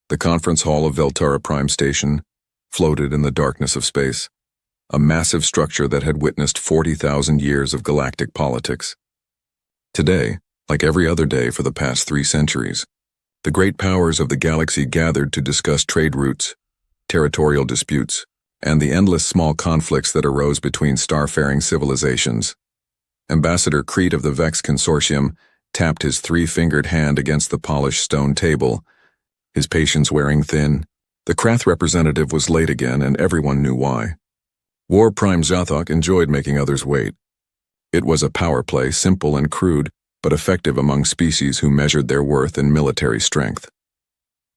The conference hall of Veltara Prime Station floated in the darkness of space, a massive structure that had witnessed 40,000 years of galactic politics. Today, like every other day for the past 3 centuries, the great powers of the galaxy gathered to discuss trade routes, territorial disputes, and the endless small conflicts that arose between starfaring civilizations. Ambassador Crete of the Vex Consortium tapped his 3-fingered hand against the polished stone table, his patience wearing thin. The Krath representative was late again, and everyone knew why. War Prime Zathok enjoyed making others wait. It was a power play, simple and crude, but effective among species who measured their worth in military strength.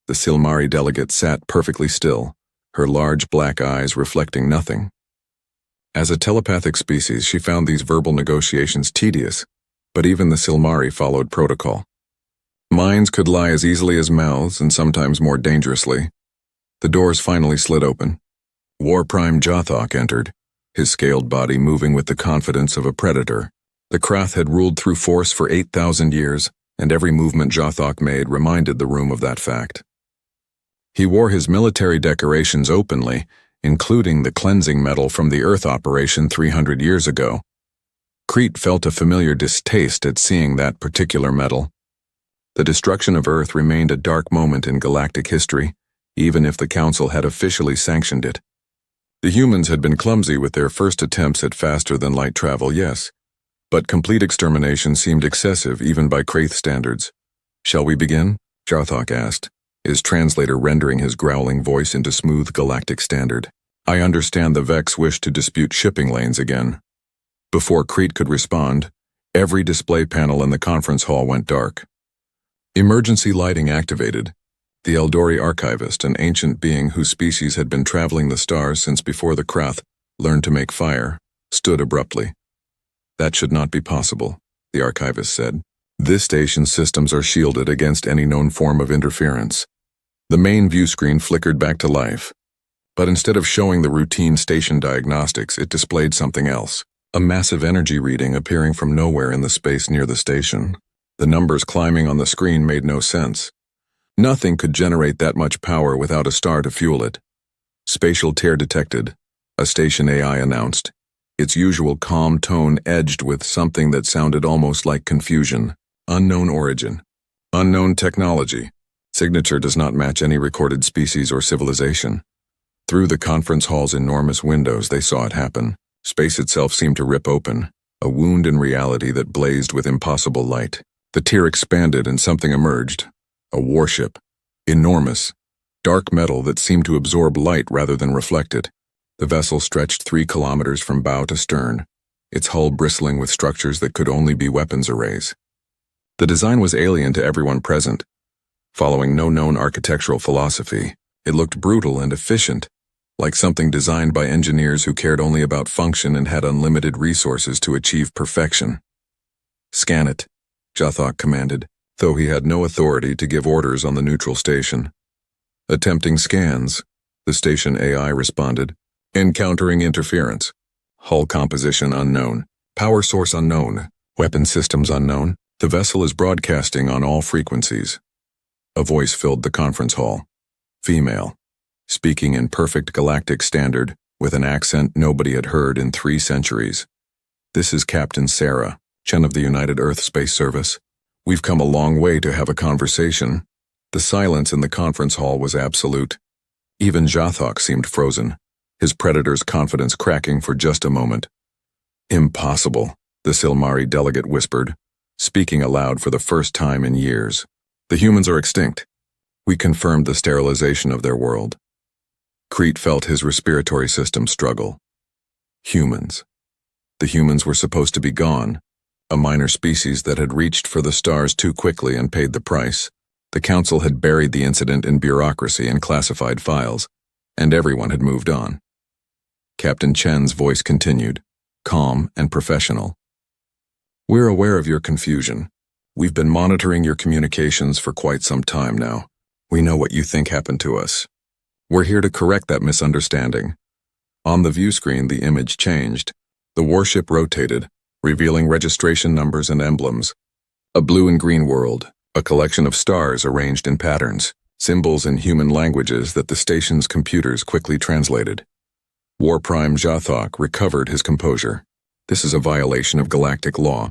The Silmari delegate sat perfectly still, her large black eyes reflecting nothing. As a telepathic species, she found these verbal negotiations tedious, but even the Silmari followed protocol. Minds could lie as easily as mouths, and sometimes more dangerously. The doors finally slid open. War Prime Zathok entered, his scaled body moving with the confidence of a predator. The Krath had ruled through force for 8,000 years, and every movement Zathok made reminded the room of that fact. He wore his military decorations openly, including the cleansing medal from the Earth operation 300 years ago. Crete felt a familiar distaste at seeing that particular medal. The destruction of Earth remained a dark moment in galactic history, even if the Council had officially sanctioned it. The humans had been clumsy with their first attempts at faster-than-light travel, yes, but complete extermination seemed excessive even by Krath standards. "Shall we begin?" Zathok asked, his translator rendering his growling voice into smooth galactic standard. "I understand the Vex wish to dispute shipping lanes again." Before Crete could respond, every display panel in the conference hall went dark. Emergency lighting activated. The Eldori archivist, an ancient being whose species had been traveling the stars since before the Krath learned to make fire, stood abruptly. "That should not be possible," the archivist said. "This station's systems are shielded against any known form of interference." The main view screen flickered back to life, but instead of showing the routine station diagnostics, it displayed something else. A massive energy reading appearing from nowhere in the space near the station. The numbers climbing on the screen made no sense. Nothing could generate that much power without a star to fuel it. "Spatial tear detected," a station AI announced, its usual calm tone edged with something that sounded almost like confusion. "Unknown origin. Unknown technology. Signature does not match any recorded species or civilization." Through the conference hall's enormous windows, they saw it happen. Space itself seemed to rip open, a wound in reality that blazed with impossible light. The tear expanded and something emerged. A warship. Enormous. Dark metal that seemed to absorb light rather than reflect it. The vessel stretched 3 kilometers from bow to stern, its hull bristling with structures that could only be weapons arrays. The design was alien to everyone present. Following no known architectural philosophy, it looked brutal and efficient, like something designed by engineers who cared only about function and had unlimited resources to achieve perfection. "Scan it," Zathok commanded, though he had no authority to give orders on the neutral station. "Attempting scans," the station AI responded. "Encountering interference. Hull composition unknown. Power source unknown. Weapon systems unknown. The vessel is broadcasting on all frequencies." A voice filled the conference hall. Female. Speaking in perfect galactic standard, with an accent nobody had heard in 3 centuries. "This is Captain Sarah, Chen of the United Earth Space Service. We've come a long way to have a conversation." The silence in the conference hall was absolute. Even Zathok seemed frozen, his predator's confidence cracking for just a moment. "Impossible," the Silmari delegate whispered, speaking aloud for the first time in years. "The humans are extinct. We confirmed the sterilization of their world." Crete felt his respiratory system struggle. Humans. The humans were supposed to be gone, a minor species that had reached for the stars too quickly and paid the price. The Council had buried the incident in bureaucracy and classified files, and everyone had moved on. Captain Chen's voice continued, calm and professional. "We're aware of your confusion. We've been monitoring your communications for quite some time now. We know what you think happened to us. We're here to correct that misunderstanding." On the view screen, the image changed. The warship rotated, revealing registration numbers and emblems. A blue and green world, a collection of stars arranged in patterns. symbols in human languages that the station's computers quickly translated. War Prime Jathok recovered his composure. This is a violation of galactic law.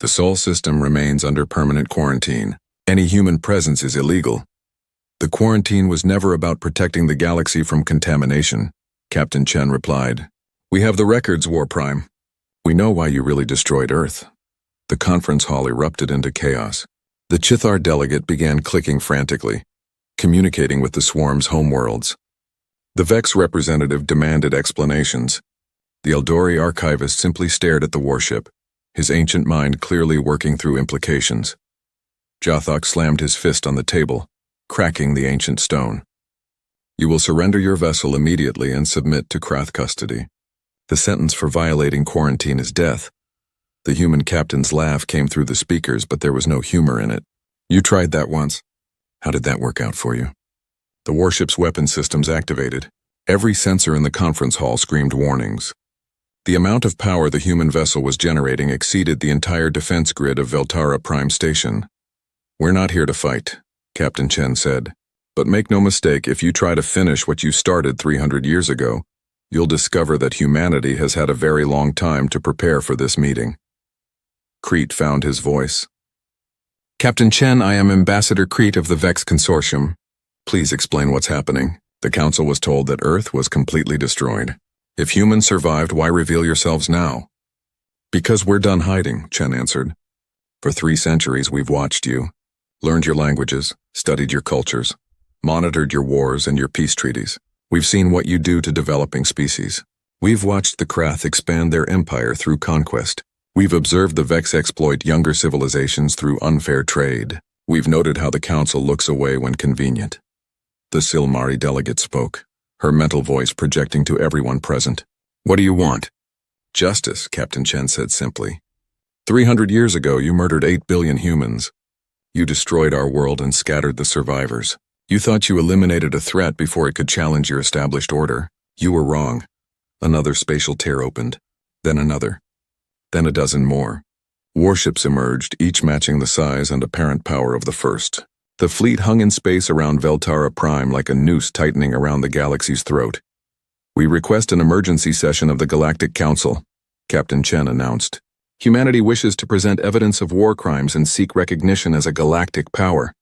The Sol system remains under permanent quarantine. Any human presence is illegal. The quarantine was never about protecting the galaxy from contamination, Captain Chen replied. We have the records, War Prime. We know why you really destroyed Earth. The conference hall erupted into chaos. The Chithar delegate began clicking frantically, communicating with the swarm's homeworlds. The Vex representative demanded explanations. The Eldori archivist simply stared at the warship, his ancient mind clearly working through implications. Jathok slammed his fist on the table, cracking the ancient stone. You will surrender your vessel immediately and submit to Krath custody. The sentence for violating quarantine is death. The human captain's laugh came through the speakers, but there was no humor in it. You tried that once. How did that work out for you? The warship's weapon systems activated. Every sensor in the conference hall screamed warnings. The amount of power the human vessel was generating exceeded the entire defense grid of Veltara Prime Station. We're not here to fight, Captain Chen said. But make no mistake, if you try to finish what you started 300 years ago, you'll discover that humanity has had a very long time to prepare for this meeting. Crete found his voice. Captain Chen, I am Ambassador Crete of the Vex Consortium. Please explain what's happening. The Council was told that Earth was completely destroyed. If humans survived, why reveal yourselves now? Because we're done hiding, Chen answered. For 3 centuries we've watched you, learned your languages, studied your cultures, monitored your wars and your peace treaties. We've seen what you do to developing species. We've watched the Krath expand their empire through conquest. We've observed the Vex exploit younger civilizations through unfair trade. We've noted how the Council looks away when convenient. The Silmari delegate spoke, her mental voice projecting to everyone present. What do you want? Justice, Captain Chen said simply. 300 years ago, you murdered 8 billion humans. You destroyed our world and scattered the survivors. You thought you eliminated a threat before it could challenge your established order. You were wrong. Another spatial tear opened, then another, then a dozen more. Warships emerged, each matching the size and apparent power of the first. The fleet hung in space around Veltara Prime like a noose tightening around the galaxy's throat. We request an emergency session of the Galactic Council, Captain Chen announced. Humanity wishes to present evidence of war crimes and seek recognition as a galactic power.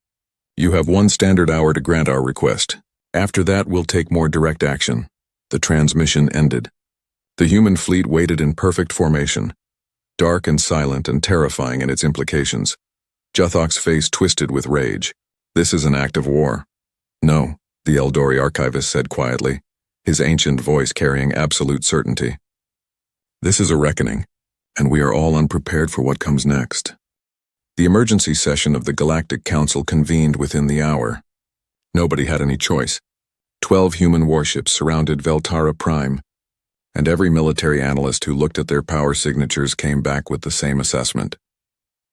You have 1 standard hour to grant our request. After that, we'll take more direct action. The transmission ended. The human fleet waited in perfect formation, dark and silent and terrifying in its implications. Jathok's face twisted with rage. This is an act of war. No, the Eldori archivist said quietly, his ancient voice carrying absolute certainty. This is a reckoning, and we are all unprepared for what comes next. The emergency session of the Galactic Council convened within the hour. Nobody had any choice. 12 human warships surrounded Veltara Prime, and every military analyst who looked at their power signatures came back with the same assessment.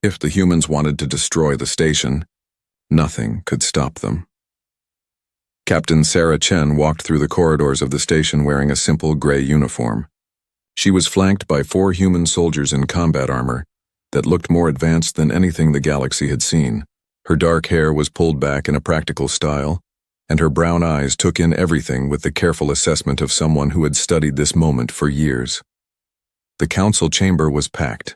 If the humans wanted to destroy the station, nothing could stop them. Captain Sarah Chen walked through the corridors of the station wearing a simple gray uniform. She was flanked by 4 human soldiers in combat armor that looked more advanced than anything the galaxy had seen. Her dark hair was pulled back in a practical style, and her brown eyes took in everything with the careful assessment of someone who had studied this moment for years. The council chamber was packed.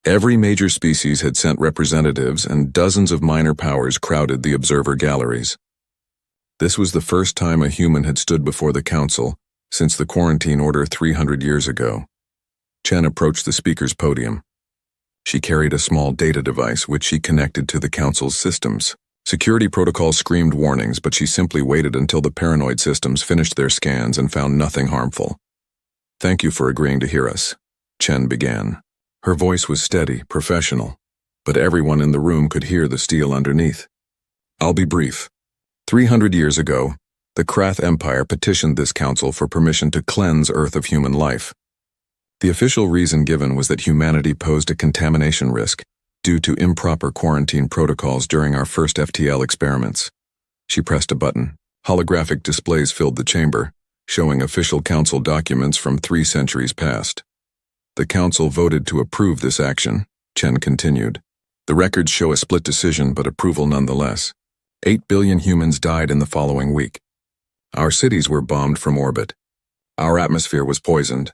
Every major species had sent representatives, and dozens of minor powers crowded the observer galleries. This was the first time a human had stood before the council since the quarantine order 300 years ago. Chen approached the speaker's podium. She carried a small data device which she connected to the council's systems. Security protocols screamed warnings, but she simply waited until the paranoid systems finished their scans and found nothing harmful. Thank you for agreeing to hear us, Chen began. Her voice was steady, professional, but everyone in the room could hear the steel underneath. I'll be brief. 300 years ago, the Krath Empire petitioned this council for permission to cleanse Earth of human life. The official reason given was that humanity posed a contamination risk due to improper quarantine protocols during our first FTL experiments. She pressed a button. Holographic displays filled the chamber, showing official council documents from 3 centuries past. The council voted to approve this action, Chen continued. The records show a split decision, but approval nonetheless. 8 billion humans died in the following week. Our cities were bombed from orbit. Our atmosphere was poisoned.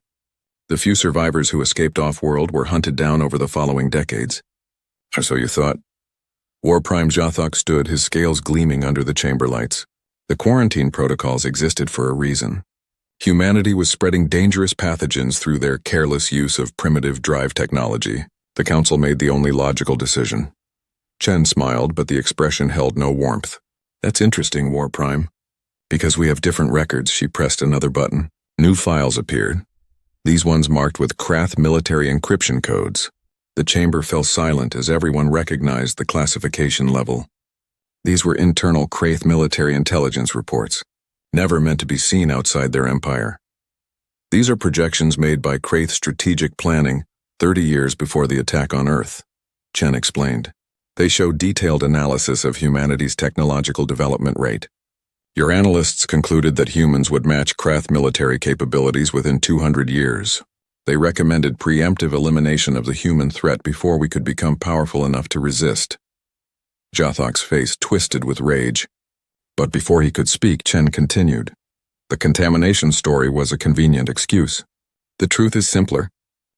The few survivors who escaped off-world were hunted down over the following decades. Or so you thought. War Prime Jathok stood, his scales gleaming under the chamber lights. The quarantine protocols existed for a reason. Humanity was spreading dangerous pathogens through their careless use of primitive drive technology. The council made the only logical decision. Chen smiled, but the expression held no warmth. That's interesting, War Prime. Because we have different records, she pressed another button. New files appeared. These ones marked with Krath military encryption codes. The chamber fell silent as everyone recognized the classification level. These were internal Krath military intelligence reports, never meant to be seen outside their empire. These are projections made by Krath strategic planning 30 years before the attack on Earth, Chen explained. They show detailed analysis of humanity's technological development rate. Your analysts concluded that humans would match Krath military capabilities within 200 years. They recommended preemptive elimination of the human threat before we could become powerful enough to resist. Jathok's face twisted with rage. But before he could speak, Chen continued. The contamination story was a convenient excuse. The truth is simpler.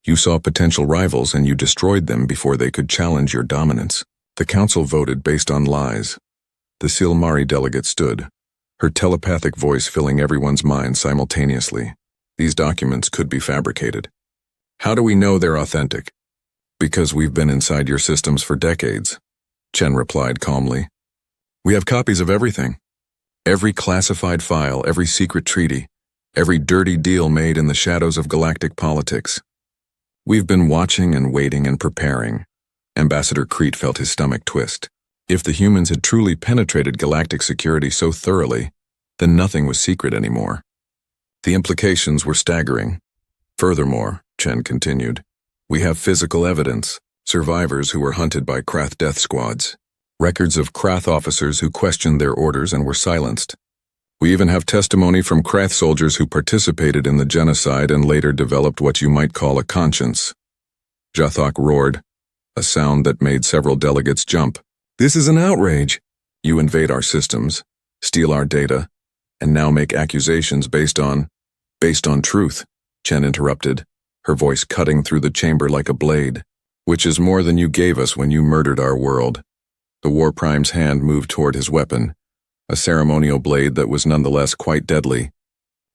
You saw potential rivals and you destroyed them before they could challenge your dominance. The council voted based on lies. The Silmari delegate stood, her telepathic voice filling everyone's mind simultaneously. These documents could be fabricated. How do we know they're authentic? Because we've been inside your systems for decades, Chen replied calmly. We have copies of everything. Every classified file, every secret treaty, every dirty deal made in the shadows of galactic politics. We've been watching and waiting and preparing. Ambassador Crete felt his stomach twist. If the humans had truly penetrated galactic security so thoroughly, then nothing was secret anymore. The implications were staggering. Furthermore, Chen continued, we have physical evidence, survivors who were hunted by Krath death squads, records of Krath officers who questioned their orders and were silenced. We even have testimony from Krath soldiers who participated in the genocide and later developed what you might call a conscience. Jathok roared, a sound that made several delegates jump. This is an outrage. You invade our systems, steal our data, and now make accusations based on truth, Chen interrupted, her voice cutting through the chamber like a blade, which is more than you gave us when you murdered our world. The War Prime's hand moved toward his weapon, a ceremonial blade that was nonetheless quite deadly.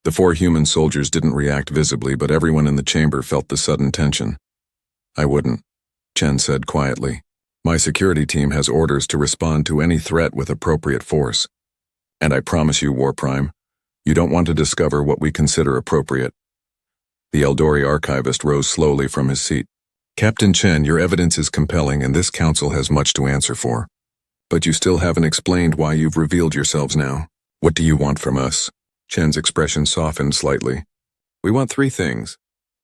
The 4 human soldiers didn't react visibly, but everyone in the chamber felt the sudden tension. I wouldn't, Chen said quietly. My security team has orders to respond to any threat with appropriate force. And I promise you, War Prime, you don't want to discover what we consider appropriate. The Eldori archivist rose slowly from his seat. Captain Chen, your evidence is compelling and this council has much to answer for. But you still haven't explained why you've revealed yourselves now. What do you want from us? Chen's expression softened slightly. We want 3 things.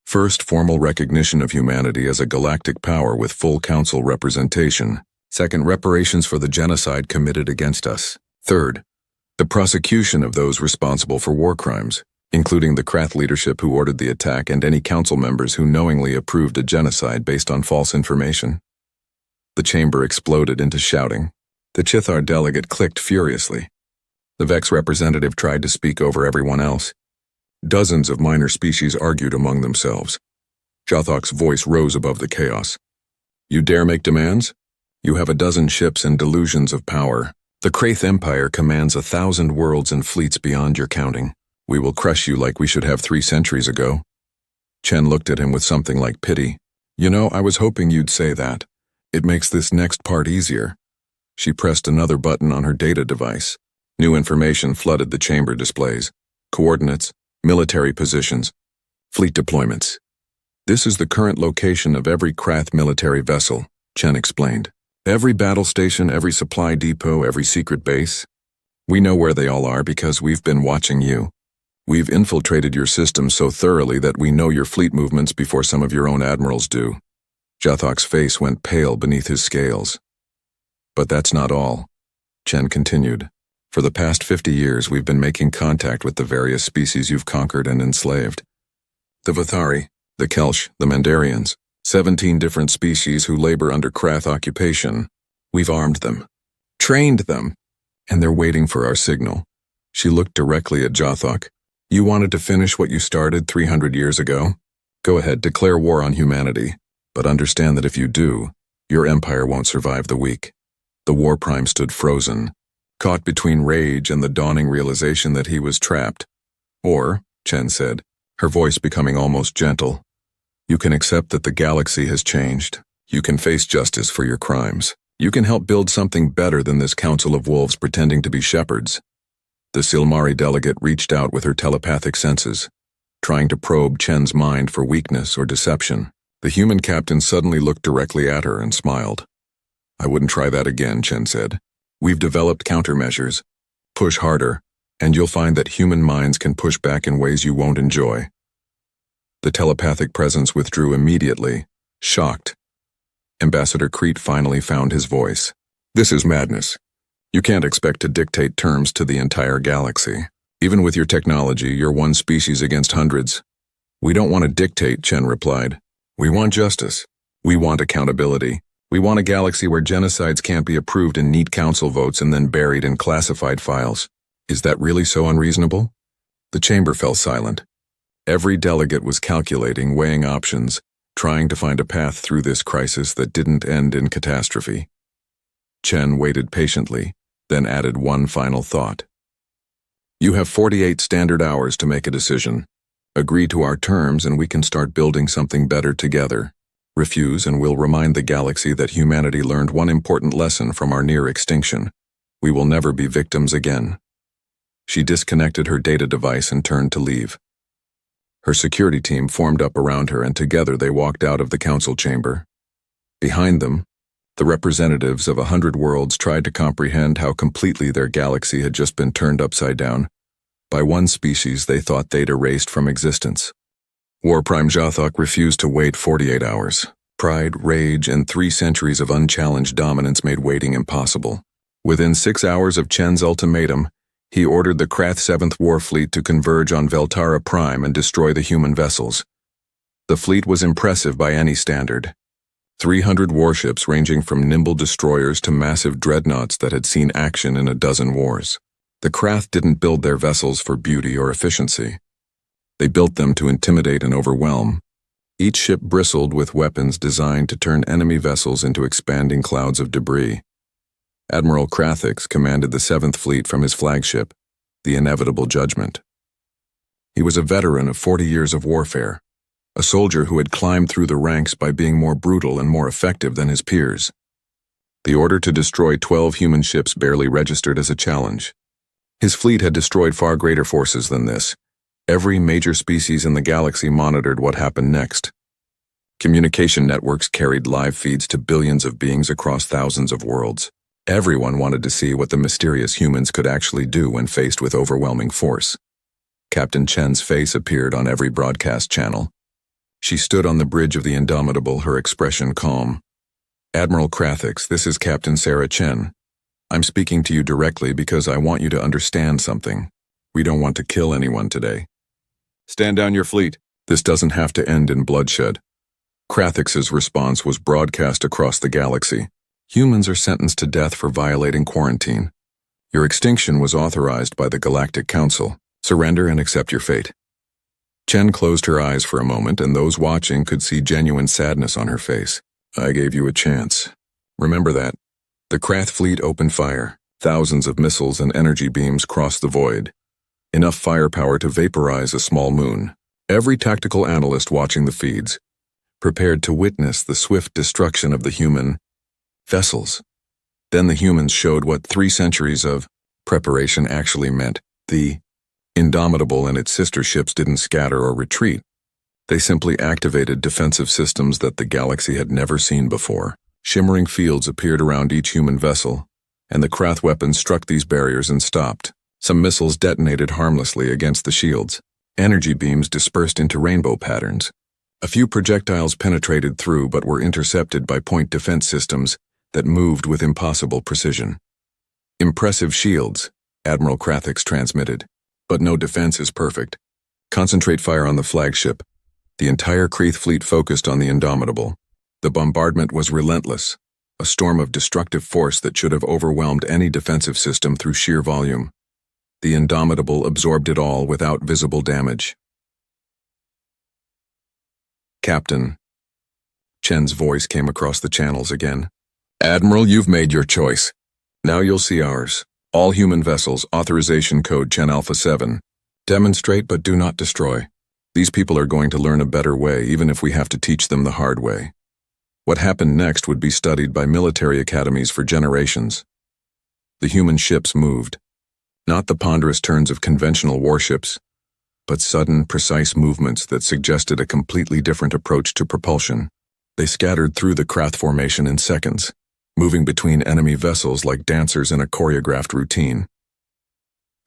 First, formal recognition of humanity as a galactic power with full council representation. Second, reparations for the genocide committed against us. Third, the prosecution of those responsible for war crimes, including the Krath leadership who ordered the attack and any council members who knowingly approved a genocide based on false information. The chamber exploded into shouting. The Chithar delegate clicked furiously. The Vex representative tried to speak over everyone else. Dozens of minor species argued among themselves. Jathok's voice rose above the chaos. You dare make demands? You have 12 ships and delusions of power. The Krath Empire commands 1,000 worlds and fleets beyond your counting. We will crush you like we should have 3 centuries ago. Chen looked at him with something like pity. You know, I was hoping you'd say that. It makes this next part easier. She pressed another button on her data device. New information flooded the chamber displays. Coordinates, military positions, fleet deployments. This is the current location of every Krath military vessel, Chen explained. Every battle station, every supply depot, every secret base. We know where they all are because we've been watching you. We've infiltrated your system so thoroughly that we know your fleet movements before some of your own admirals do. Jathok's face went pale beneath his scales. But that's not all, Chen continued. For the past 50 years, we've been making contact with the various species you've conquered and enslaved. The Vathari, the Kelsh, the Mandarians, 17 different species who labor under Krath occupation. We've armed them, trained them, And they're waiting for our signal. She looked directly at Jothok. You wanted to finish what you started 300 years ago? Go ahead, declare war on humanity. But understand that if you do, your empire won't survive the week. The war prime stood frozen, caught between rage and the dawning realization that he was trapped. Or, Chen said, her voice becoming almost gentle, you can accept that the galaxy has changed. You can face justice for your crimes. You can help build something better than this council of wolves pretending to be shepherds. The Silmari delegate reached out with her telepathic senses, trying to probe Chen's mind for weakness or deception. The human captain suddenly looked directly at her and smiled. I wouldn't try that again, Chen said. We've developed countermeasures. Push harder, and you'll find that human minds can push back in ways you won't enjoy. The telepathic presence withdrew immediately, shocked. Ambassador Crete finally found his voice. This is madness. You can't expect to dictate terms to the entire galaxy. Even with your technology, you're one species against hundreds. We don't want to dictate, Chen replied. We want justice. We want accountability. We want a galaxy where genocides can't be approved in neat council votes and then buried in classified files. Is that really so unreasonable? The chamber fell silent. Every delegate was calculating, weighing options, trying to find a path through this crisis that didn't end in catastrophe. Chen waited patiently, then added one final thought. You have 48 standard hours to make a decision. Agree to our terms and we can start building something better together. Refuse and we'll remind the galaxy that humanity learned one important lesson from our near extinction. We will never be victims again. She disconnected her data device and turned to leave. Her security team formed up around her and together they walked out of the council chamber. Behind them, the representatives of 100 worlds tried to comprehend how completely their galaxy had just been turned upside down. By one species they thought they'd erased from existence. War Prime Jothok refused to wait 48 hours. Pride, rage, and 3 centuries of unchallenged dominance made waiting impossible. Within 6 hours of Chen's ultimatum, he ordered the Krath 7th War Fleet to converge on Veltara Prime and destroy the human vessels. The fleet was impressive by any standard. 300 warships ranging from nimble destroyers to massive dreadnoughts that had seen action in a dozen wars. The Krath didn't build their vessels for beauty or efficiency. They built them to intimidate and overwhelm. Each ship bristled with weapons designed to turn enemy vessels into expanding clouds of debris. Admiral Krathix commanded the 7th Fleet from his flagship, the Inevitable Judgment. He was a veteran of 40 years of warfare, a soldier who had climbed through the ranks by being more brutal and more effective than his peers. The order to destroy 12 human ships barely registered as a challenge. His fleet had destroyed far greater forces than this. Every major species in the galaxy monitored what happened next. Communication networks carried live feeds to billions of beings across thousands of worlds. Everyone wanted to see what the mysterious humans could actually do when faced with overwhelming force. Captain Chen's face appeared on every broadcast channel. She stood on the bridge of the Indomitable, her expression calm. Admiral Krathix, this is Captain Sarah Chen. I'm speaking to you directly because I want you to understand something. We don't want to kill anyone today. Stand down your fleet. This doesn't have to end in bloodshed. Krathix's response was broadcast across the galaxy. Humans are sentenced to death for violating quarantine. Your extinction was authorized by the Galactic Council. Surrender and accept your fate. Chen closed her eyes for a moment, and those watching could see genuine sadness on her face. I gave you a chance. Remember that. The Krath fleet opened fire. Thousands of missiles and energy beams crossed the void. Enough firepower to vaporize a small moon. Every tactical analyst watching the feeds, prepared to witness the swift destruction of the human vessels. Then the humans showed what 3 centuries of preparation actually meant. The Indomitable and its sister ships didn't scatter or retreat. They simply activated defensive systems that the galaxy had never seen before. Shimmering fields appeared around each human vessel, and the Krath weapons struck these barriers and stopped. Some missiles detonated harmlessly against the shields. Energy beams dispersed into rainbow patterns. A few projectiles penetrated through but were intercepted by point defense systems that moved with impossible precision. Impressive shields, Admiral Krathix transmitted. But no defense is perfect. Concentrate fire on the flagship. The entire Krath fleet focused on the Indomitable. The bombardment was relentless. a storm of destructive force that should have overwhelmed any defensive system through sheer volume. The Indomitable absorbed it all without visible damage. Captain. Chen's voice came across the channels again. Admiral, you've made your choice. Now you'll see ours. All human vessels, authorization code Chen Alpha 7. Demonstrate but do not destroy. These people are going to learn a better way, even if we have to teach them the hard way. What happened next would be studied by military academies for generations. The human ships moved. Not the ponderous turns of conventional warships, but sudden, precise movements that suggested a completely different approach to propulsion. They scattered through the Krath formation in seconds, moving between enemy vessels like dancers in a choreographed routine.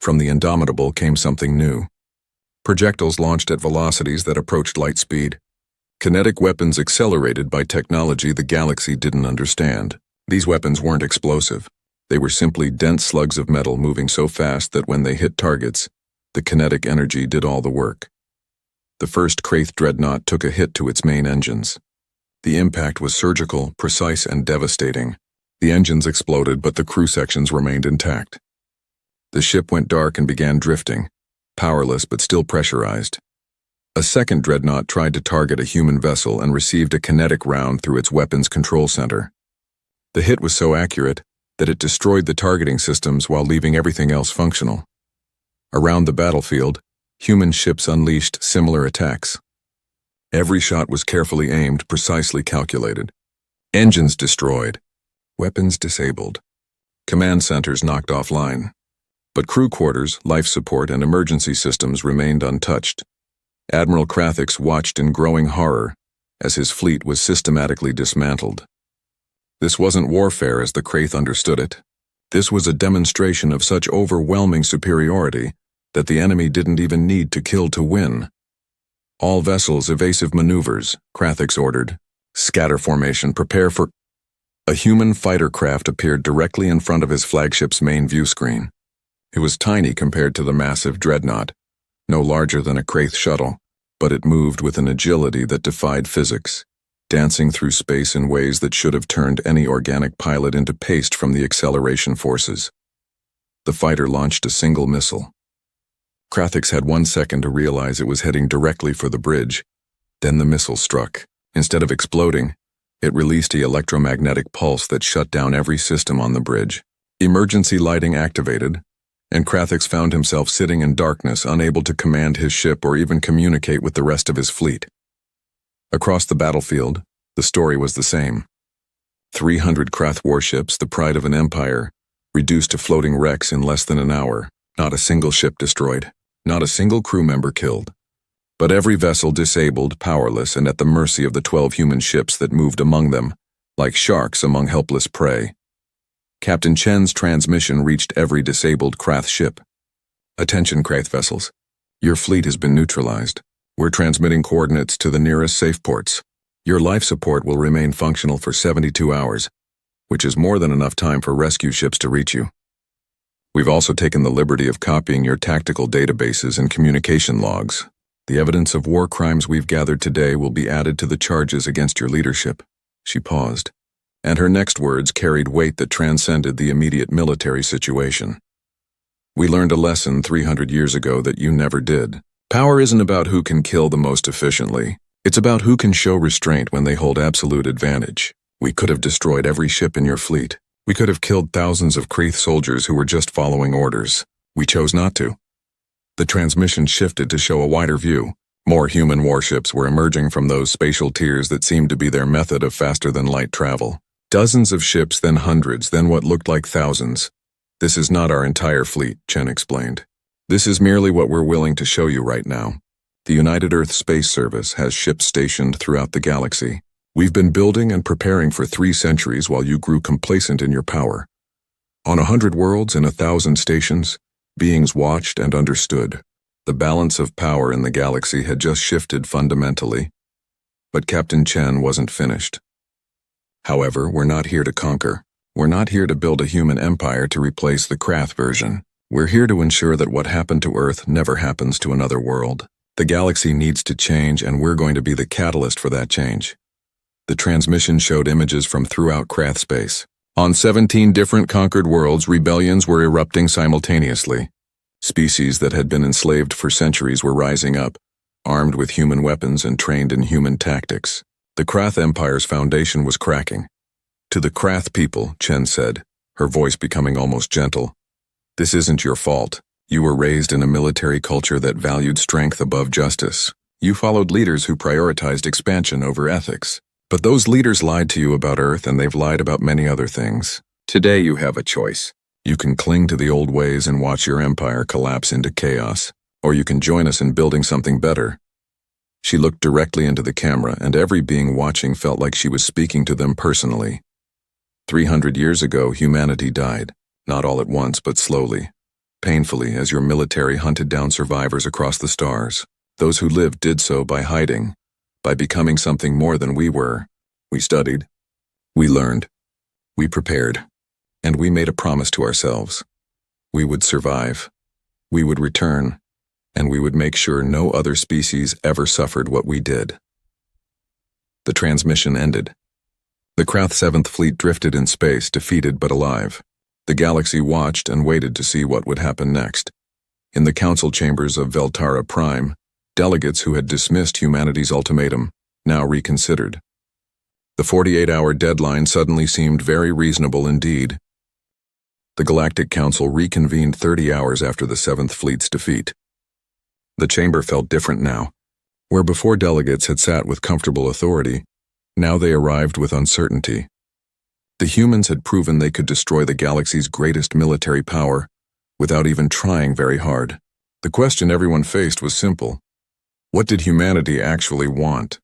From the Indomitable came something new. Projectiles launched at velocities that approached light speed. Kinetic weapons accelerated by technology the galaxy didn't understand. These weapons weren't explosive. They were simply dense slugs of metal moving so fast that when they hit targets, the kinetic energy did all the work. The first Krath dreadnought took a hit to its main engines. The impact was surgical, precise, and devastating. The engines exploded, but the crew sections remained intact. The ship went dark and began drifting, powerless but still pressurized. A second dreadnought tried to target a human vessel and received a kinetic round through its weapons control center. The hit was so accurate that it destroyed the targeting systems while leaving everything else functional. Around the battlefield, human ships unleashed similar attacks. Every shot was carefully aimed, precisely calculated. Engines destroyed. Weapons disabled. Command centers knocked offline. But crew quarters, life support, and emergency systems remained untouched. Admiral Krathix watched in growing horror as his fleet was systematically dismantled. This wasn't warfare as the Krath understood it. This was a demonstration of such overwhelming superiority that the enemy didn't even need to kill to win. All vessels, evasive maneuvers, Krathix ordered. Scatter formation, prepare for... A human fighter craft appeared directly in front of his flagship's main view screen. It was tiny compared to the massive dreadnought, no larger than a Krath shuttle, but it moved with an agility that defied physics, dancing through space in ways that should have turned any organic pilot into paste from the acceleration forces. The fighter launched a single missile. Krathix had 1 second to realize it was heading directly for the bridge. Then the missile struck. Instead of exploding, it released an electromagnetic pulse that shut down every system on the bridge. Emergency lighting activated, and Krathix found himself sitting in darkness, unable to command his ship or even communicate with the rest of his fleet. Across the battlefield, the story was the same. 300 Krath warships, the pride of an empire, reduced to floating wrecks in less than an hour. Not a single ship destroyed, not a single crew member killed, but every vessel disabled, powerless, and at the mercy of the 12 human ships that moved among them, like sharks among helpless prey. Captain Chen's transmission reached every disabled Krath ship. Attention, Krath vessels. Your fleet has been neutralized. We're transmitting coordinates to the nearest safe ports. Your life support will remain functional for 72 hours, which is more than enough time for rescue ships to reach you. We've also taken the liberty of copying your tactical databases and communication logs. The evidence of war crimes we've gathered today will be added to the charges against your leadership. She paused, and her next words carried weight that transcended the immediate military situation. We learned a lesson 300 years ago that you never did. Power isn't about who can kill the most efficiently. It's about who can show restraint when they hold absolute advantage. We could have destroyed every ship in your fleet. We could have killed thousands of Krath soldiers who were just following orders. We chose not to. The transmission shifted to show a wider view. More human warships were emerging from those spatial tiers that seemed to be their method of faster-than-light travel. Dozens of ships, then hundreds, then what looked like thousands. This is not our entire fleet, Chen explained. This is merely what we're willing to show you right now. The United Earth Space Service has ships stationed throughout the galaxy. We've been building and preparing for 3 centuries while you grew complacent in your power. On 100 worlds and 1,000 stations, beings watched and understood. The balance of power in the galaxy had just shifted fundamentally. But Captain Chen wasn't finished. However, we're not here to conquer. We're not here to build a human empire to replace the Krath version. We're here to ensure that what happened to Earth never happens to another world. The galaxy needs to change, and we're going to be the catalyst for that change. The transmission showed images from throughout Krath space. On 17 different conquered worlds, rebellions were erupting simultaneously. Species that had been enslaved for centuries were rising up, armed with human weapons and trained in human tactics. The Krath Empire's foundation was cracking. To the Krath people, Chen said, her voice becoming almost gentle, "This isn't your fault. You were raised in a military culture that valued strength above justice. You followed leaders who prioritized expansion over ethics. But those leaders lied to you about Earth, and they've lied about many other things. Today you have a choice. You can cling to the old ways and watch your empire collapse into chaos, or you can join us in building something better." She looked directly into the camera, and every being watching felt like she was speaking to them personally. 300 years ago, humanity died, not all at once, but slowly, painfully, as your military hunted down survivors across the stars. Those who lived did so by hiding, by becoming something more than we were. We studied, we learned, we prepared, and we made a promise to ourselves. We would survive, we would return, and we would make sure no other species ever suffered what we did. The transmission ended. The Krath 7th Fleet drifted in space, defeated but alive. The galaxy watched and waited to see what would happen next. In the council chambers of Veltara Prime, delegates who had dismissed humanity's ultimatum now reconsidered. The 48-hour deadline suddenly seemed very reasonable indeed. The Galactic Council reconvened 30 hours after the 7th Fleet's defeat. The chamber felt different now. Where before delegates had sat with comfortable authority, now they arrived with uncertainty. The humans had proven they could destroy the galaxy's greatest military power without even trying very hard. The question everyone faced was simple. What did humanity actually want?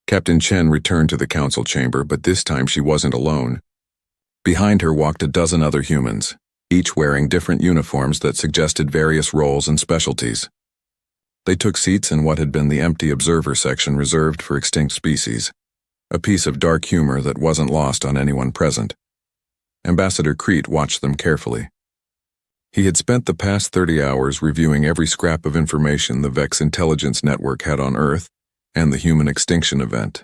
Captain Chen returned to the council chamber, but this time she wasn't alone. Behind her walked a dozen other humans, each wearing different uniforms that suggested various roles and specialties. They took seats in what had been the empty observer section reserved for extinct species, a piece of dark humor that wasn't lost on anyone present. Ambassador Crete watched them carefully. He had spent the past 30 hours reviewing every scrap of information the Vex intelligence network had on Earth and the human extinction event.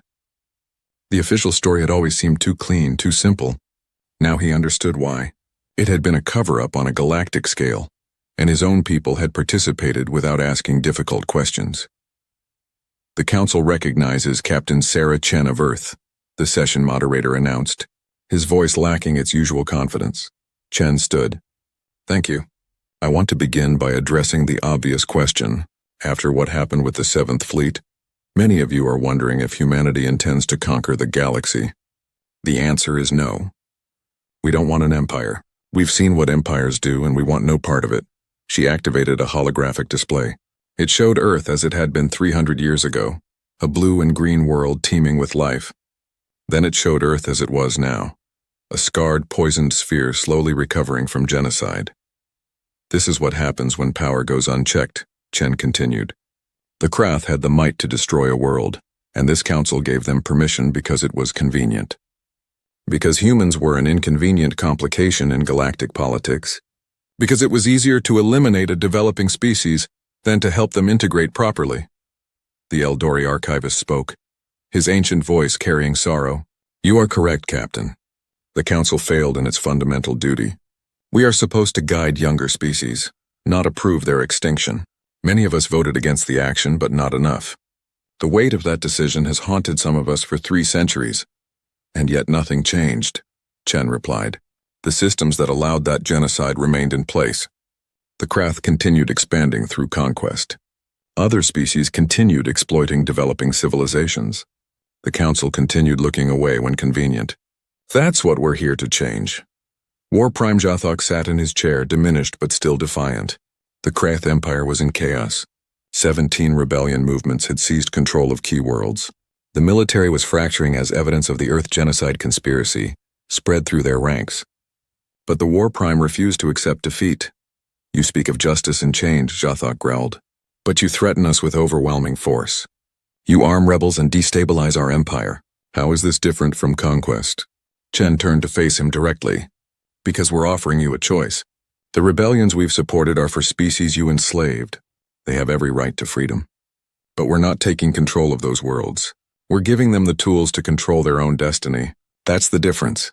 The official story had always seemed too clean, too simple. Now he understood why. It had been a cover-up on a galactic scale, and his own people had participated without asking difficult questions. "The Council recognizes Captain Sarah Chen of Earth," the session moderator announced, his voice lacking its usual confidence. Chen stood. "Thank you. I want to begin by addressing the obvious question. After what happened with the 7th Fleet, many of you are wondering if humanity intends to conquer the galaxy. The answer is no. We don't want an empire. We've seen what empires do, and we want no part of it." She activated a holographic display. It showed Earth as it had been 300 years ago, a blue and green world teeming with life. Then it showed Earth as it was now, a scarred, poisoned sphere slowly recovering from genocide. "This is what happens when power goes unchecked," Chen continued. "The Krath had the might to destroy a world, and this council gave them permission because it was convenient. Because humans were an inconvenient complication in galactic politics. Because it was easier to eliminate a developing species than to help them integrate properly." The Eldori archivist spoke, his ancient voice carrying sorrow. "You are correct, Captain. The Council failed in its fundamental duty. We are supposed to guide younger species, not approve their extinction. Many of us voted against the action, but not enough. The weight of that decision has haunted some of us for 3 centuries. And yet nothing changed," Chen replied. "The systems that allowed that genocide remained in place. The Krath continued expanding through conquest. Other species continued exploiting developing civilizations. The Council continued looking away when convenient. That's what we're here to change." War Prime Jathok sat in his chair, diminished but still defiant. The Krath Empire was in chaos. 17 rebellion movements had seized control of key worlds. The military was fracturing as evidence of the Earth genocide conspiracy spread through their ranks. But the War Prime refused to accept defeat. "You speak of justice and change," Jathok growled, "but you threaten us with overwhelming force. You arm rebels and destabilize our empire. How is this different from conquest?" Chen turned to face him directly. "Because we're offering you a choice. The rebellions we've supported are for species you enslaved. They have every right to freedom. But we're not taking control of those worlds. We're giving them the tools to control their own destiny. That's the difference.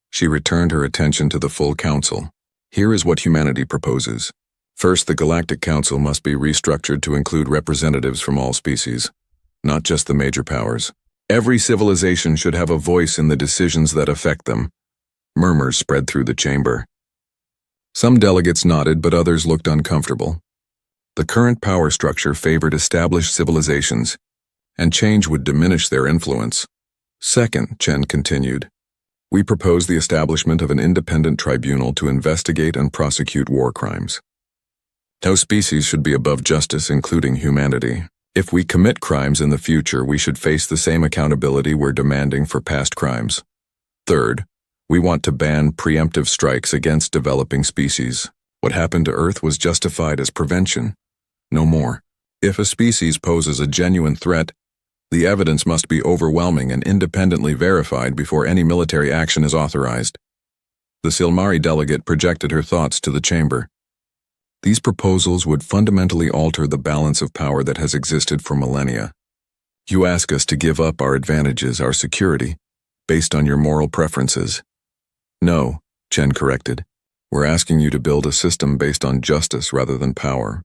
She returned her attention to the full council. Here is what humanity proposes. First, the Galactic Council must be restructured to include representatives from all species, not just the major powers. Every civilization should have a voice in the decisions that affect them. Murmurs spread through the chamber. Some delegates nodded, but others looked uncomfortable. The current power structure favored established civilizations, and change would diminish their influence. Second, Chen continued, we propose the establishment of an independent tribunal to investigate and prosecute war crimes. No species should be above justice, including humanity. If we commit crimes in the future, we should face the same accountability we're demanding for past crimes. Third, we want to ban preemptive strikes against developing species. What happened to Earth was justified as prevention. No more. If a species poses a genuine threat, the evidence must be overwhelming and independently verified before any military action is authorized. The Silmari delegate projected her thoughts to the chamber. These proposals would fundamentally alter the balance of power that has existed for millennia. You ask us to give up our advantages, our security, based on your moral preferences. No, Chen corrected. We're asking you to build a system based on justice rather than power.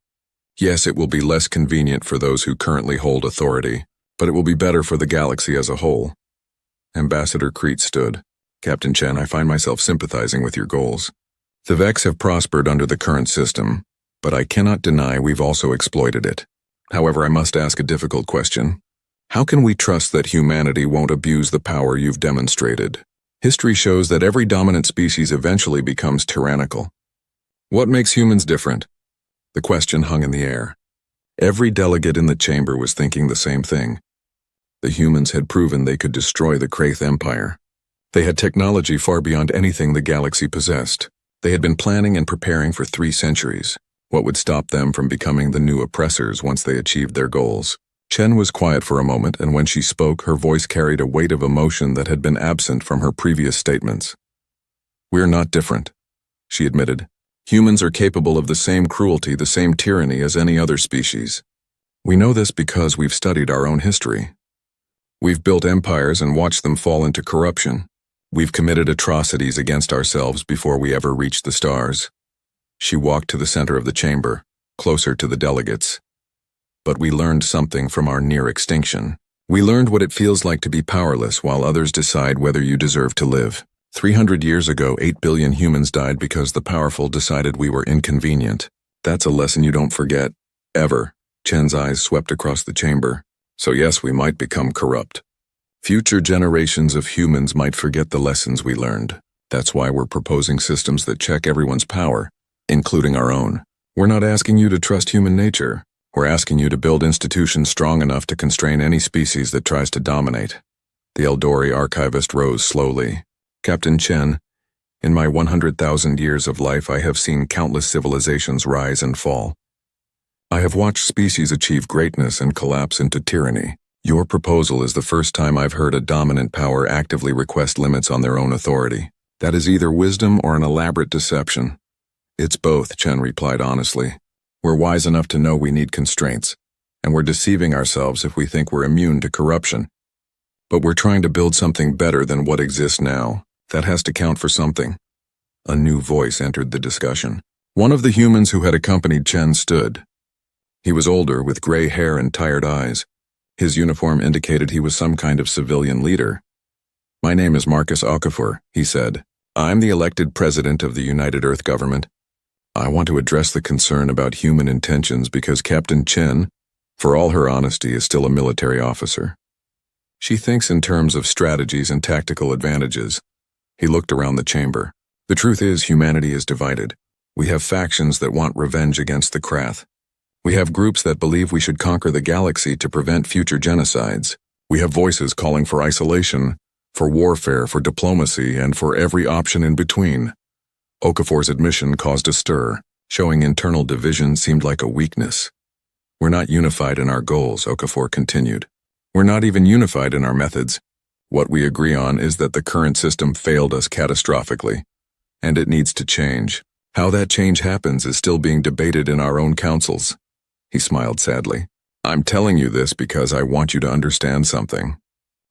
Yes, it will be less convenient for those who currently hold authority, but it will be better for the galaxy as a whole. Ambassador Crete stood. Captain Chen, I find myself sympathizing with your goals. The Vex have prospered under the current system, but I cannot deny we've also exploited it. However, I must ask a difficult question. How can we trust that humanity won't abuse the power you've demonstrated? History shows that every dominant species eventually becomes tyrannical. What makes humans different? The question hung in the air. Every delegate in the chamber was thinking the same thing. The humans had proven they could destroy the Kraith Empire. They had technology far beyond anything the galaxy possessed. They had been planning and preparing for 3 centuries. What would stop them from becoming the new oppressors once they achieved their goals? Chen was quiet for a moment, and when she spoke, her voice carried a weight of emotion that had been absent from her previous statements. We're not different, she admitted. Humans are capable of the same cruelty, the same tyranny as any other species. We know this because we've studied our own history. We've built empires and watched them fall into corruption. We've committed atrocities against ourselves before we ever reached the stars. She walked to the center of the chamber, closer to the delegates. But we learned something from our near extinction. We learned what it feels like to be powerless while others decide whether you deserve to live. 300 years ago, 8 billion humans died because the powerful decided we were inconvenient. That's a lesson you don't forget, ever. Chen's eyes swept across the chamber. So yes, we might become corrupt. Future generations of humans might forget the lessons we learned. That's why we're proposing systems that check everyone's power, including our own. We're not asking you to trust human nature. We're asking you to build institutions strong enough to constrain any species that tries to dominate. The Eldori archivist rose slowly. Captain Chen, in my 100,000 years of life, I have seen countless civilizations rise and fall. I have watched species achieve greatness and collapse into tyranny. Your proposal is the first time I've heard a dominant power actively request limits on their own authority. That is either wisdom or an elaborate deception. It's both, Chen replied honestly. We're wise enough to know we need constraints, and we're deceiving ourselves if we think we're immune to corruption. But we're trying to build something better than what exists now. That has to count for something. A new voice entered the discussion. One of the humans who had accompanied Chen stood. He was older, with gray hair and tired eyes. His uniform indicated he was some kind of civilian leader. My name is Marcus Okafor, he said. I'm the elected president of the United Earth government. I want to address the concern about human intentions because Captain Chen, for all her honesty, is still a military officer. She thinks in terms of strategies and tactical advantages. He looked around the chamber. The truth is, humanity is divided. We have factions that want revenge against the Krath. We have groups that believe we should conquer the galaxy to prevent future genocides. We have voices calling for isolation, for warfare, for diplomacy, and for every option in between. Okafor's admission caused a stir. Showing internal division seemed like a weakness. We're not unified in our goals, Okafor continued. We're not even unified in our methods. What we agree on is that the current system failed us catastrophically, and it needs to change. How that change happens is still being debated in our own councils. He smiled sadly. I'm telling you this because I want you to understand something.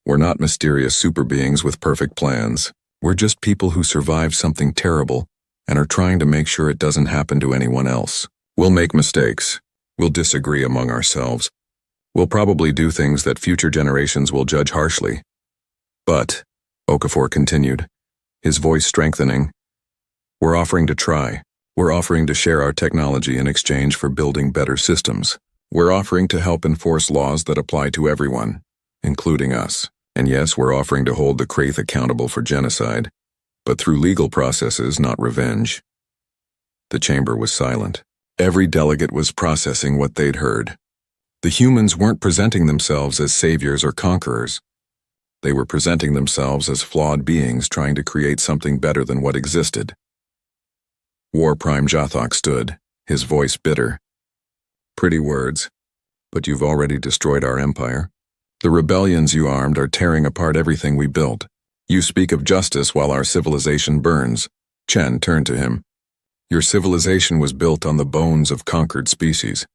We're not mysterious super beings with perfect plans. We're just people who survived something terrible and are trying to make sure it doesn't happen to anyone else. We'll make mistakes. We'll disagree among ourselves. We'll probably do things that future generations will judge harshly. But, Okafor continued, his voice strengthening, we're offering to try. We're offering to share our technology in exchange for building better systems. We're offering to help enforce laws that apply to everyone, including us. And yes, we're offering to hold the Kraith accountable for genocide, but through legal processes, not revenge. The chamber was silent. Every delegate was processing what they'd heard. The humans weren't presenting themselves as saviors or conquerors. They were presenting themselves as flawed beings trying to create something better than what existed. War Prime Jathok stood, his voice bitter. Pretty words, but you've already destroyed our empire. The rebellions you armed are tearing apart everything we built. You speak of justice while our civilization burns. Chen turned to him. Your civilization was built on the bones of conquered species.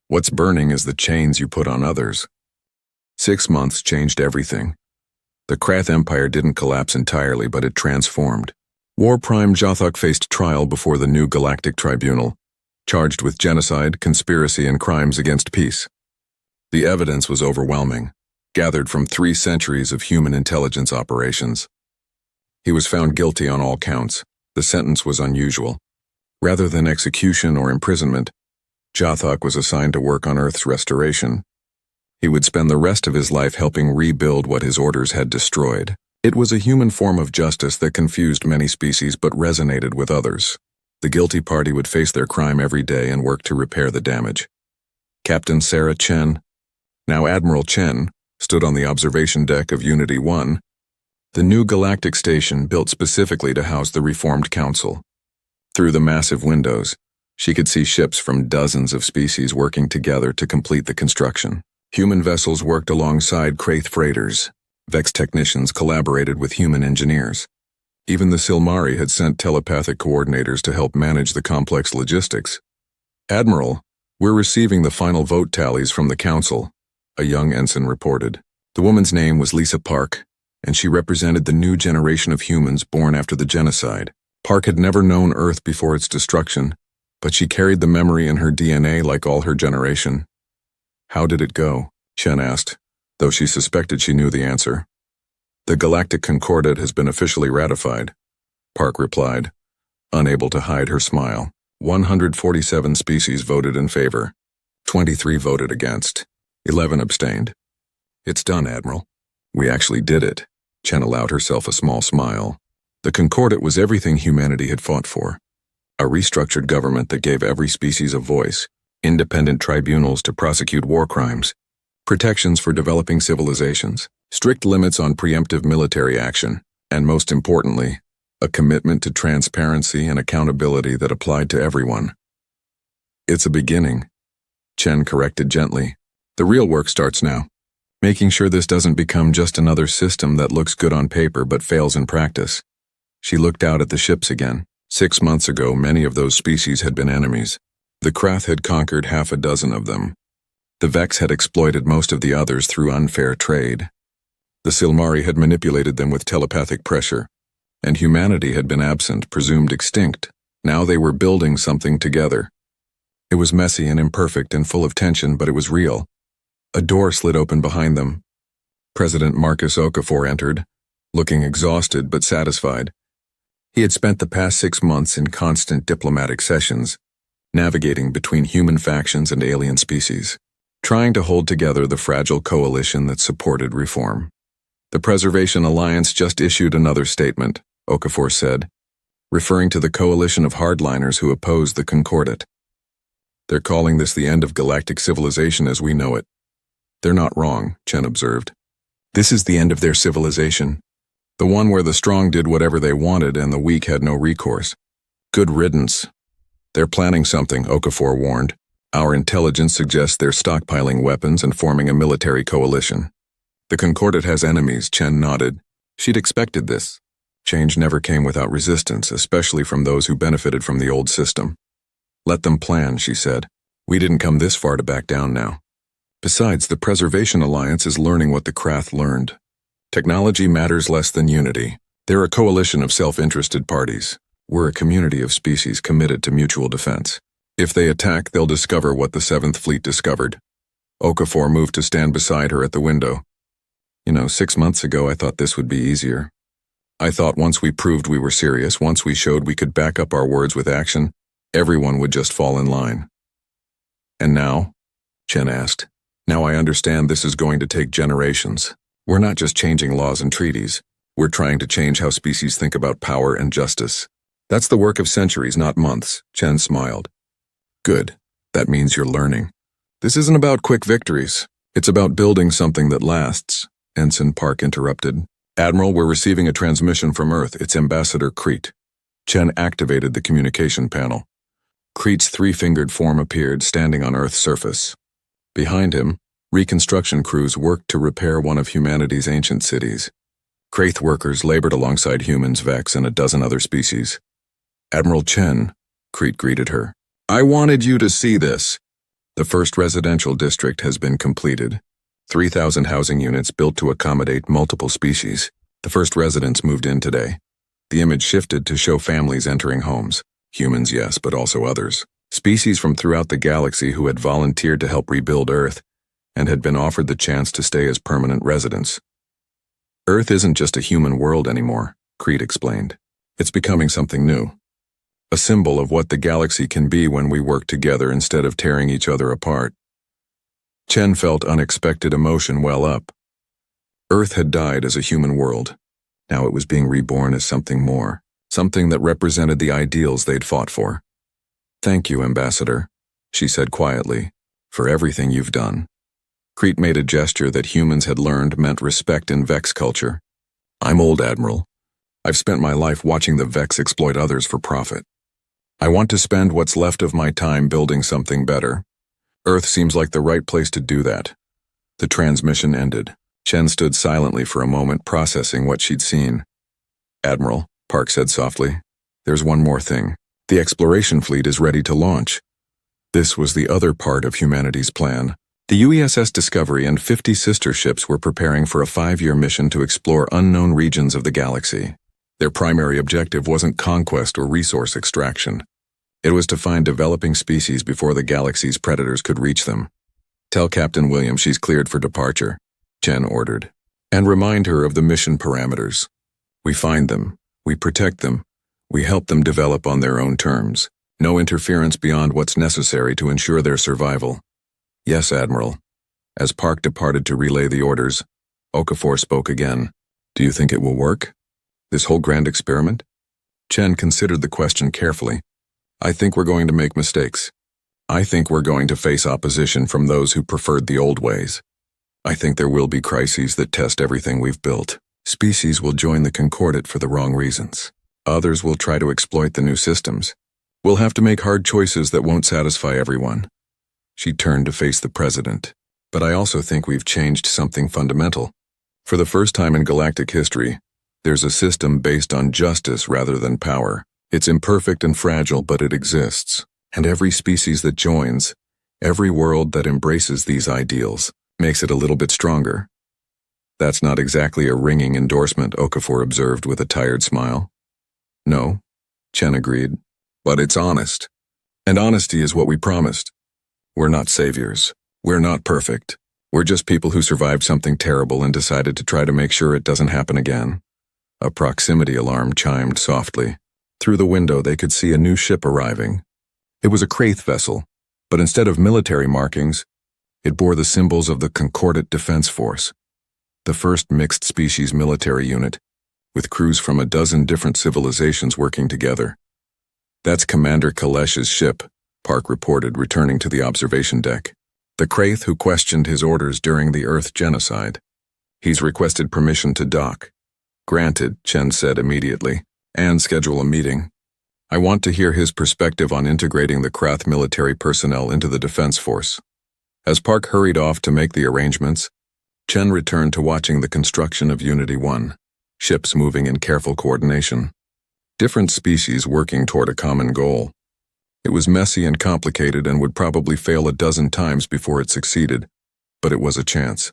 What's burning is the chains you put on others. 6 months changed everything. The Krath Empire didn't collapse entirely, but it transformed. War Prime Jathok faced trial before the new Galactic Tribunal, charged with genocide, conspiracy, and crimes against peace. The evidence was overwhelming, gathered from 3 centuries of human intelligence operations. He was found guilty on all counts. The sentence was unusual. Rather than execution or imprisonment, Jathok was assigned to work on Earth's restoration. He would spend the rest of his life helping rebuild what his orders had destroyed. It was a human form of justice that confused many species but resonated with others. The guilty party would face their crime every day and work to repair the damage. Captain Sarah Chen, now Admiral Chen, stood on the observation deck of Unity 1, the new galactic station built specifically to house the Reformed Council. Through the massive windows, she could see ships from dozens of species working together to complete the construction. Human vessels worked alongside Kraith freighters. Vex technicians collaborated with human engineers. Even the Silmari had sent telepathic coordinators to help manage the complex logistics. Admiral, we're receiving the final vote tallies from the council, a young ensign reported. The woman's name was Lisa Park, and she represented the new generation of humans born after the genocide. Park had never known Earth before its destruction, but she carried the memory in her DNA like all her generation. How did it go? Chen asked, though she suspected she knew the answer. The Galactic Concordat has been officially ratified, Park replied, unable to hide her smile. 147 species voted in favor. 23 voted against. 11 abstained. It's done, Admiral. We actually did it. Chen allowed herself a small smile. The Concordat was everything humanity had fought for. A restructured government that gave every species a voice, independent tribunals to prosecute war crimes, protections for developing civilizations, strict limits on preemptive military action, and most importantly, a commitment to transparency and accountability that applied to everyone. It's a beginning, Chen corrected gently. The real work starts now, making sure this doesn't become just another system that looks good on paper but fails in practice. She looked out at the ships again. 6 months ago, many of those species had been enemies. The Krath had conquered half a dozen of them. The Vex had exploited most of the others through unfair trade. The Silmari had manipulated them with telepathic pressure, and humanity had been absent, presumed extinct. Now they were building something together. It was messy and imperfect and full of tension, but it was real. A door slid open behind them. President Marcus Okafor entered, looking exhausted but satisfied. He had spent the past 6 months in constant diplomatic sessions, navigating between human factions and alien species, trying to hold together the fragile coalition that supported reform. The Preservation Alliance just issued another statement, Okafor said, referring to the coalition of hardliners who opposed the Concordat. They're calling this the end of galactic civilization as we know it. They're not wrong, Chen observed. This is the end of their civilization. The one where the strong did whatever they wanted and the weak had no recourse. Good riddance. They're planning something, Okafor warned. Our intelligence suggests they're stockpiling weapons and forming a military coalition. The Concordat has enemies, Chen nodded. She'd expected this. Change never came without resistance, especially from those who benefited from the old system. Let them plan, she said. We didn't come this far to back down now. Besides, the Preservation Alliance is learning what the Krath learned. Technology matters less than unity. They're a coalition of self-interested parties. We're a community of species committed to mutual defense. If they attack, they'll discover what the Seventh Fleet discovered. Okafor moved to stand beside her at the window. 6 months ago I thought this would be easier. I thought once we proved we were serious, once we showed we could back up our words with action, everyone would just fall in line. And now? Chen asked. Now I understand this is going to take generations. We're not just changing laws and treaties. We're trying to change how species think about power and justice. That's the work of centuries, not months, Chen smiled. Good. That means you're learning. This isn't about quick victories. It's about building something that lasts, Ensign Park interrupted. Admiral, we're receiving a transmission from Earth. It's Ambassador Crete. Chen activated the communication panel. Crete's three-fingered form appeared, standing on Earth's surface. Behind him, reconstruction crews worked to repair one of humanity's ancient cities. Kraith workers labored alongside humans, Vex, and a dozen other species. Admiral Chen, Crete greeted her. I wanted you to see this. The first residential district has been completed. 3,000 housing units built to accommodate multiple species. The first residents moved in today. The image shifted to show families entering homes. Humans, yes, but also others. Species from throughout the galaxy who had volunteered to help rebuild Earth and had been offered the chance to stay as permanent residents. Earth isn't just a human world anymore, Crete explained. It's becoming something new. A symbol of what the galaxy can be when we work together instead of tearing each other apart. Chen felt unexpected emotion well up. Earth had died as a human world. Now it was being reborn as something more, something that represented the ideals they'd fought for. Thank you, Ambassador, she said quietly, for everything you've done. Crete made a gesture that humans had learned meant respect in Vex culture. I'm old, Admiral. I've spent my life watching the Vex exploit others for profit. I want to spend what's left of my time building something better. Earth seems like the right place to do that. The transmission ended. Chen stood silently for a moment, processing what she'd seen. Admiral, Park said softly, there's one more thing. The exploration fleet is ready to launch. This was the other part of humanity's plan. The UESS Discovery and 50 sister ships were preparing for a 5-year mission to explore unknown regions of the galaxy. Their primary objective wasn't conquest or resource extraction. It was to find developing species before the galaxy's predators could reach them. Tell Captain Williams she's cleared for departure, Chen ordered. And remind her of the mission parameters. We find them, we protect them, we help them develop on their own terms. No interference beyond what's necessary to ensure their survival. Yes, Admiral. As Park departed to relay the orders, Okafor spoke again. Do you think it will work? This whole grand experiment? Chen considered the question carefully. I think we're going to make mistakes. I think we're going to face opposition from those who preferred the old ways. I think there will be crises that test everything we've built. Species will join the Concordat for the wrong reasons. Others will try to exploit the new systems. We'll have to make hard choices that won't satisfy everyone. She turned to face the president. But I also think we've changed something fundamental. For the first time in galactic history, there's a system based on justice rather than power. It's imperfect and fragile, but it exists. And every species that joins, every world that embraces these ideals, makes it a little bit stronger. That's not exactly a ringing endorsement, Okafor observed with a tired smile. No, Chen agreed. But it's honest. And honesty is what we promised. We're not saviors. We're not perfect. We're just people who survived something terrible and decided to try to make sure it doesn't happen again. A proximity alarm chimed softly. Through the window they could see a new ship arriving. It was a Kraith vessel, but instead of military markings, it bore the symbols of the Concordat Defense Force, the first mixed-species military unit, with crews from a dozen different civilizations working together. That's Commander Kalesh's ship, Park reported, returning to the observation deck. The Kraith who questioned his orders during the Earth genocide. He's requested permission to dock. Granted, Chen said immediately, and schedule a meeting. I want to hear his perspective on integrating the Krath military personnel into the Defense Force. As Park hurried off to make the arrangements, Chen returned to watching the construction of Unity 1, ships moving in careful coordination. Different species working toward a common goal. It was messy and complicated and would probably fail a dozen times before it succeeded, but it was a chance.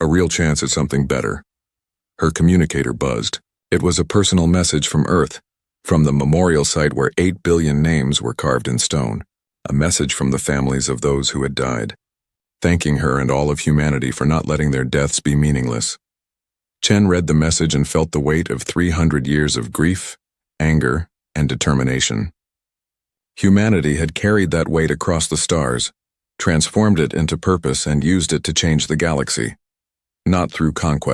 A real chance at something better. Her communicator buzzed. It was a personal message from Earth, from the memorial site where 8 billion names were carved in stone. A message from the families of those who had died, thanking her and all of humanity for not letting their deaths be meaningless. Chen read the message and felt the weight of 300 years of grief, anger, and determination. Humanity had carried that weight across the stars, transformed it into purpose, and used it to change the galaxy. Not through conquest.